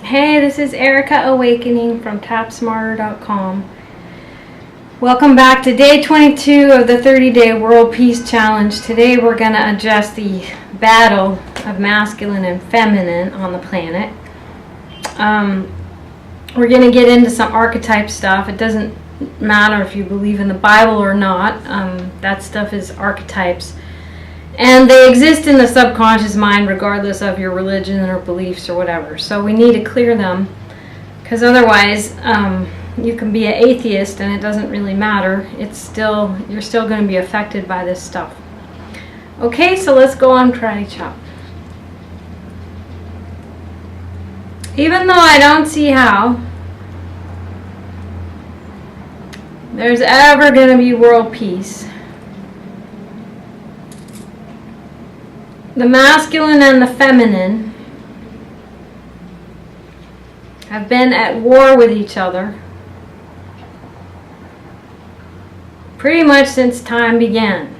Hey, this is Erika Awakening from tapsmarter.com. Welcome back to day 22 of the 30-day World Peace Challenge. Today we're going to address the battle of masculine and feminine on the planet. We're going to get into some archetype stuff. It doesn't matter if you believe in the Bible or not. That stuff is archetypes. And they exist in the subconscious mind regardless of your religion or beliefs or whatever. So we need to clear them, because otherwise you can be an atheist and it doesn't really matter. You're still going to be affected by this stuff. Okay, so let's go on karate chop. Even though I don't see how there's ever going to be world peace, the masculine and the feminine have been at war with each other pretty much since time began.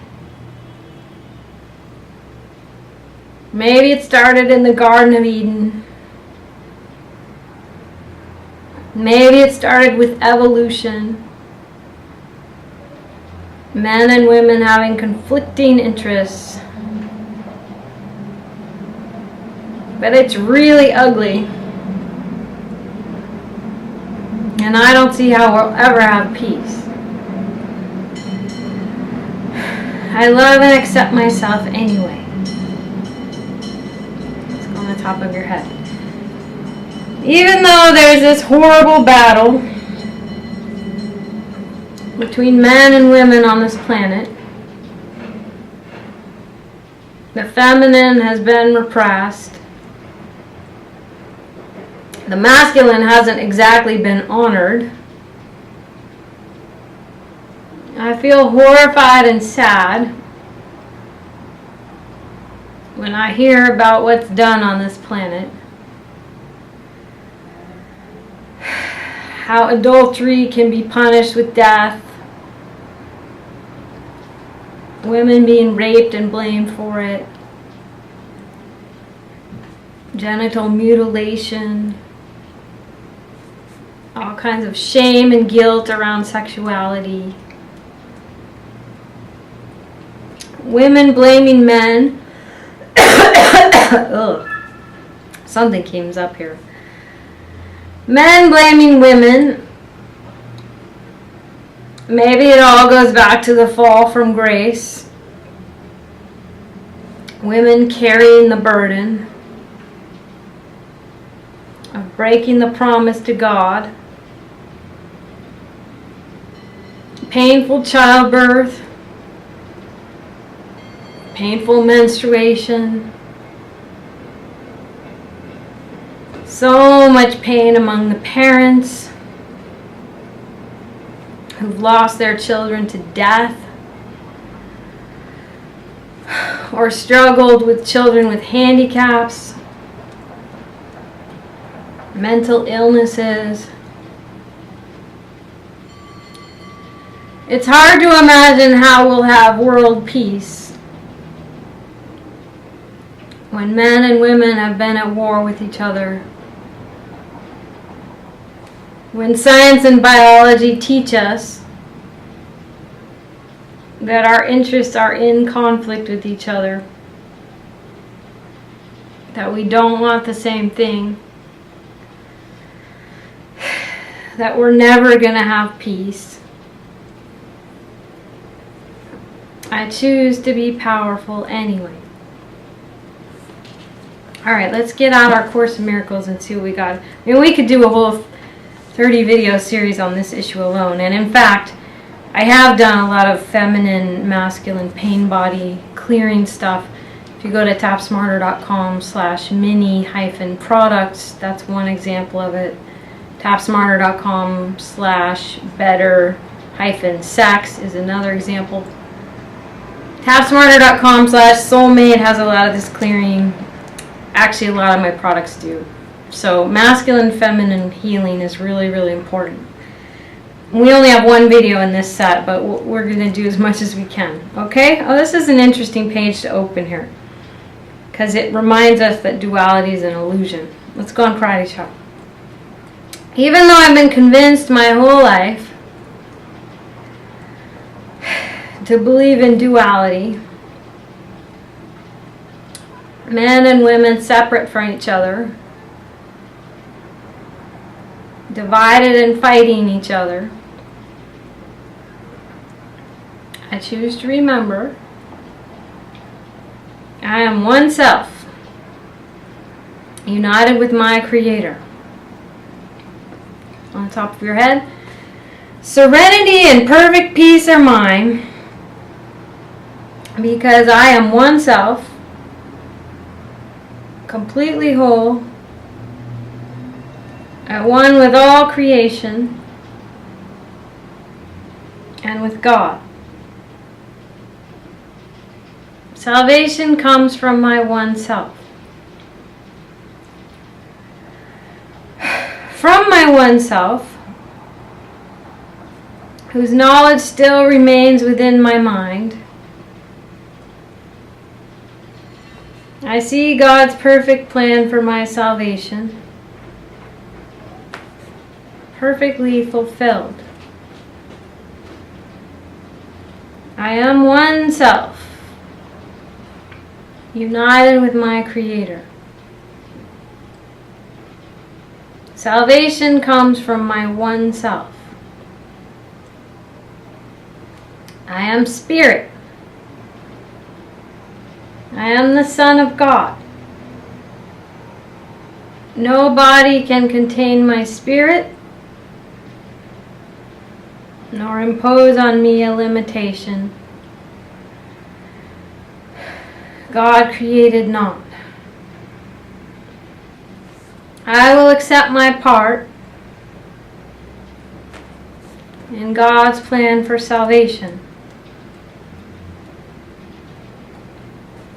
Maybe it started in the Garden of Eden. Maybe it started with evolution. Men and women having conflicting interests. But it's really ugly. And I don't see how we'll ever have peace. I love and accept myself anyway. Let's go on the top of your head. Even though there's this horrible battle between men and women on this planet, the feminine has been repressed. The masculine hasn't exactly been honored. I feel horrified and sad when I hear about what's done on this planet. How adultery can be punished with death. Women being raped and blamed for it. Genital mutilation. All kinds of shame and guilt around sexuality. Women blaming men. Ugh. Something came up here. Men blaming women. Maybe it all goes back to the fall from grace. Women carrying the burden of breaking the promise to God. Painful childbirth, painful menstruation, so much pain among the parents who've lost their children to death or struggled with children with handicaps, mental illnesses. It's hard to imagine how we'll have world peace when men and women have been at war with each other. When science and biology teach us that our interests are in conflict with each other, that we don't want the same thing, that we're never going to have peace. I choose to be powerful anyway. Alright, let's get out our Course in Miracles and see what we got. I mean, we could do a whole 30 video series on this issue alone. And in fact, I have done a lot of feminine, masculine, pain body clearing stuff. If you go to tapsmarter.com/mini-products, that's one example of it. tapsmarter.com/better-sex is another example. tapsmarter.com/soulmate has a lot of this clearing. Actually, a lot of my products do. So masculine, feminine healing is really, really important. We only have one video in this set, but we're going to do as much as we can. Okay? Oh, this is an interesting page to open here, because it reminds us that duality is an illusion. Let's go on karate chop. Even though I've been convinced my whole life to believe in duality, men and women separate from each other, divided and fighting each other, I choose to remember I am one self, united with my Creator. On the top of your head, serenity and perfect peace are mine, because I am one self, completely whole, at one with all creation and with God. Salvation comes from my one self. From my one self, whose knowledge still remains within my mind, I see God's perfect plan for my salvation, perfectly fulfilled. I am one self, united with my Creator. Salvation comes from my one self. I am spirit. I am the Son of God. No body can contain my spirit, nor impose on me a limitation God created not. I will accept my part in God's plan for salvation.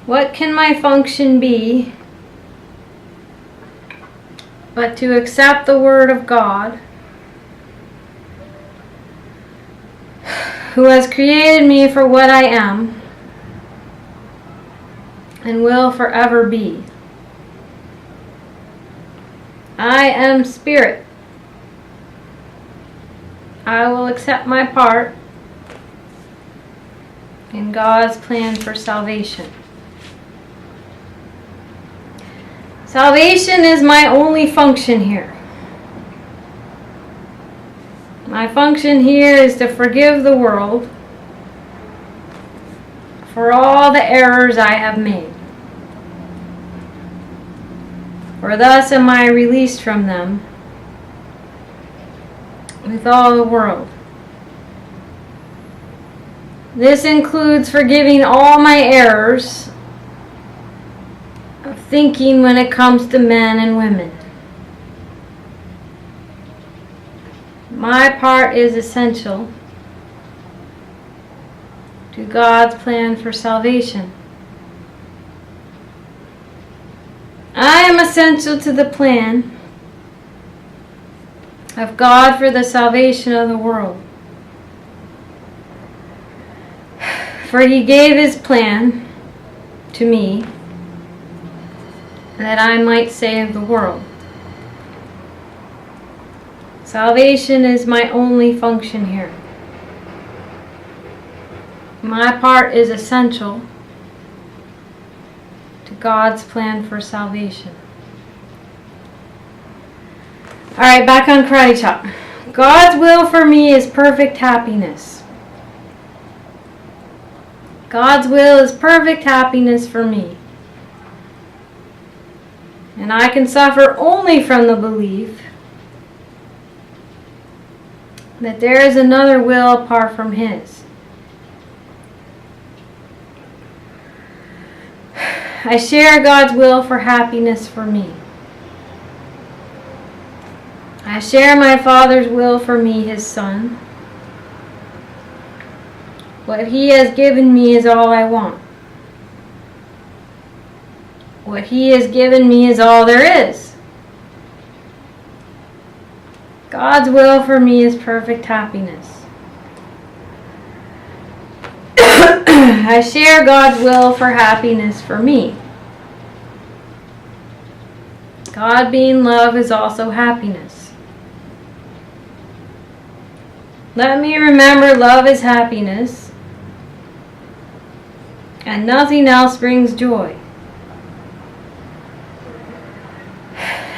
What can my function be but to accept the Word of God, who has created me for what I am and will forever be? I am spirit. I will accept my part in God's plan for salvation. Salvation is my only function here. My function here is to forgive the world for all the errors I have made. For thus am I released from them with all the world. This includes forgiving all my errors of thinking when it comes to men and women. My part is essential to God's plan for salvation. I am essential to the plan of God for the salvation of the world. For He gave His plan to me that I might save the world. Salvation is my only function here. My part is essential to God's plan for salvation. Alright, back on Karate Chop. God's will for me is perfect happiness. God's will is perfect happiness for me. And I can suffer only from the belief that there is another will apart from His. I share God's will for happiness for me. I share my Father's will for me, His Son. What He has given me is all I want. What He has given me is all there is. God's will for me is perfect happiness. I share God's will for happiness for me. God being love is also happiness. Let me remember love is happiness, and nothing else brings joy.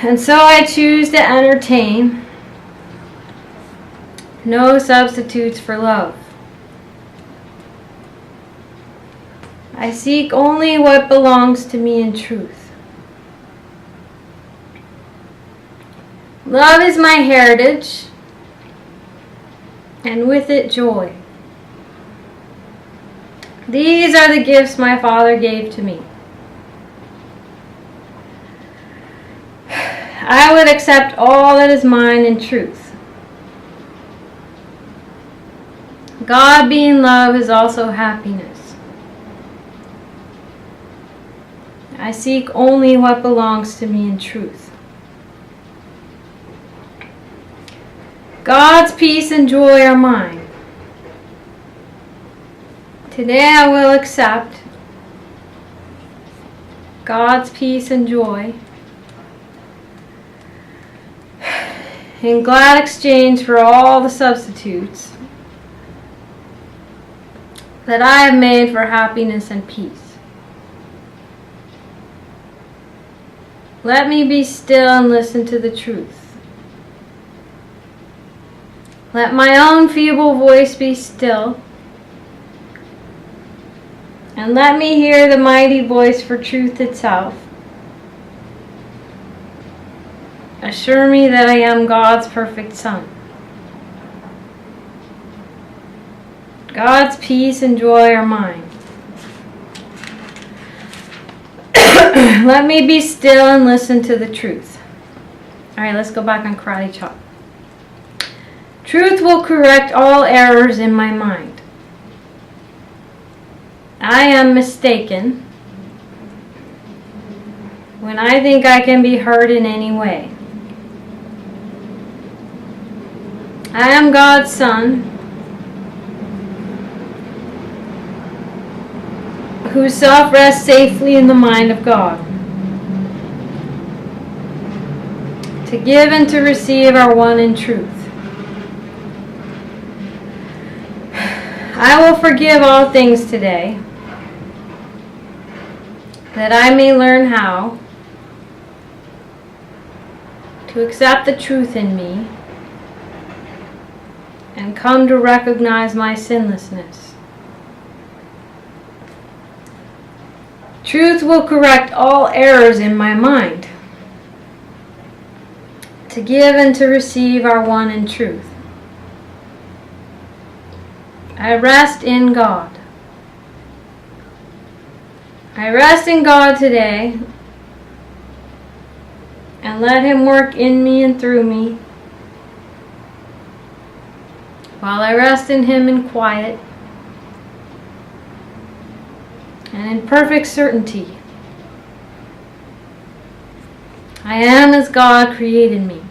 And so I choose to entertain no substitutes for love. I seek only what belongs to me in truth. Love is my heritage, and with it joy. These are the gifts my Father gave to me. I would accept all that is mine in truth. God being love is also happiness. I seek only what belongs to me in truth. God's peace and joy are mine. Today I will accept God's peace and joy in glad exchange for all the substitutes that I have made for happiness and peace. Let me be still and listen to the truth. Let my own feeble voice be still, and let me hear the mighty voice for truth itself. Assure me that I am God's perfect Son. God's peace and joy are mine. Let me be still and listen to the truth. Alright, let's go back on karate chop. Truth will correct all errors in my mind. I am mistaken when I think I can be hurt in any way. I am God's Son, whose self rests safely in the mind of God. To give and to receive are one in truth. I will forgive all things today, that I may learn how to accept the truth in me and come to recognize my sinlessness. Truth will correct all errors in my mind. To give and to receive are one in truth. I rest in God. I rest in God today and let Him work in me and through me while I rest in Him in quiet and in perfect certainty. I am as God created me.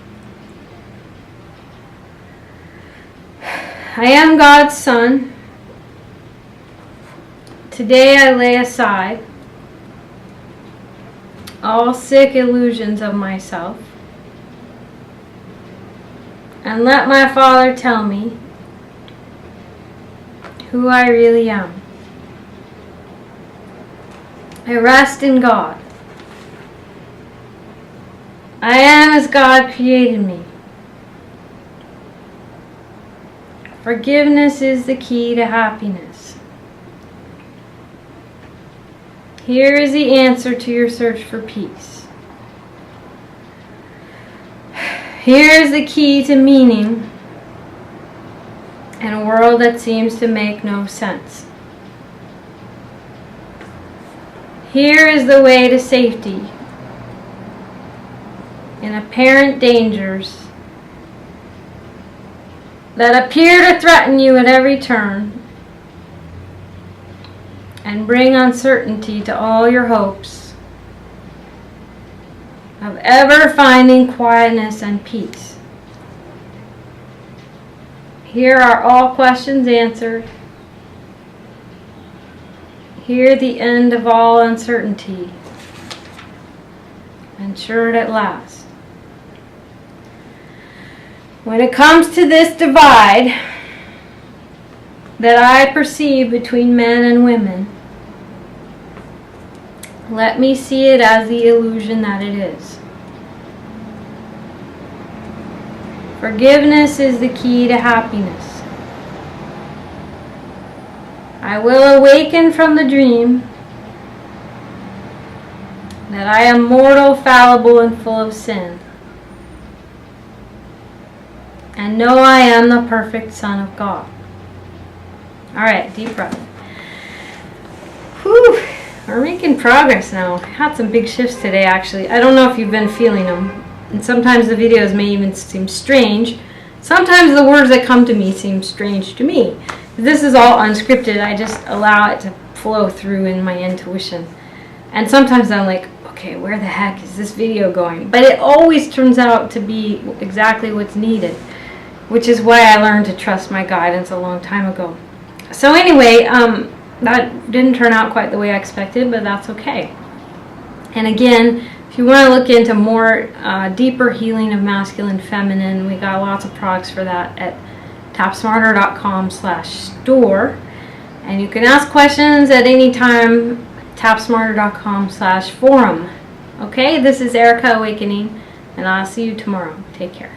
I am God's Son. Today I lay aside all sick illusions of myself and let my Father tell me who I really am. I rest in God. I am as God created me. Forgiveness is the key to happiness. Here is the answer to your search for peace. Here is the key to meaning in a world that seems to make no sense. Here is the way to safety in apparent dangers that appear to threaten you at every turn and bring uncertainty to all your hopes of ever finding quietness and peace. Here are all questions answered. Here the end of all uncertainty, ensured at last. When it comes to this divide, that I perceive between men and women, let me see it as the illusion that it is. Forgiveness is the key to happiness. I will awaken from the dream that I am mortal, fallible, and full of sin, and know I am the perfect Son of God. Alright, deep breath. Whew, we're making progress now. I had some big shifts today, actually. I don't know if you've been feeling them. And sometimes the videos may even seem strange. Sometimes the words that come to me seem strange to me. This is all unscripted. I just allow it to flow through in my intuition. And sometimes I'm like, okay, where the heck is this video going? But it always turns out to be exactly what's needed, which is why I learned to trust my guidance a long time ago. So anyway, that didn't turn out quite the way I expected, but that's okay. And again, if you want to look into more deeper healing of masculine, feminine, we got lots of products for that at tapsmarter.com/store. And you can ask questions at any time, tapsmarter.com/forum. Okay, this is Erika Awakening, and I'll see you tomorrow. Take care.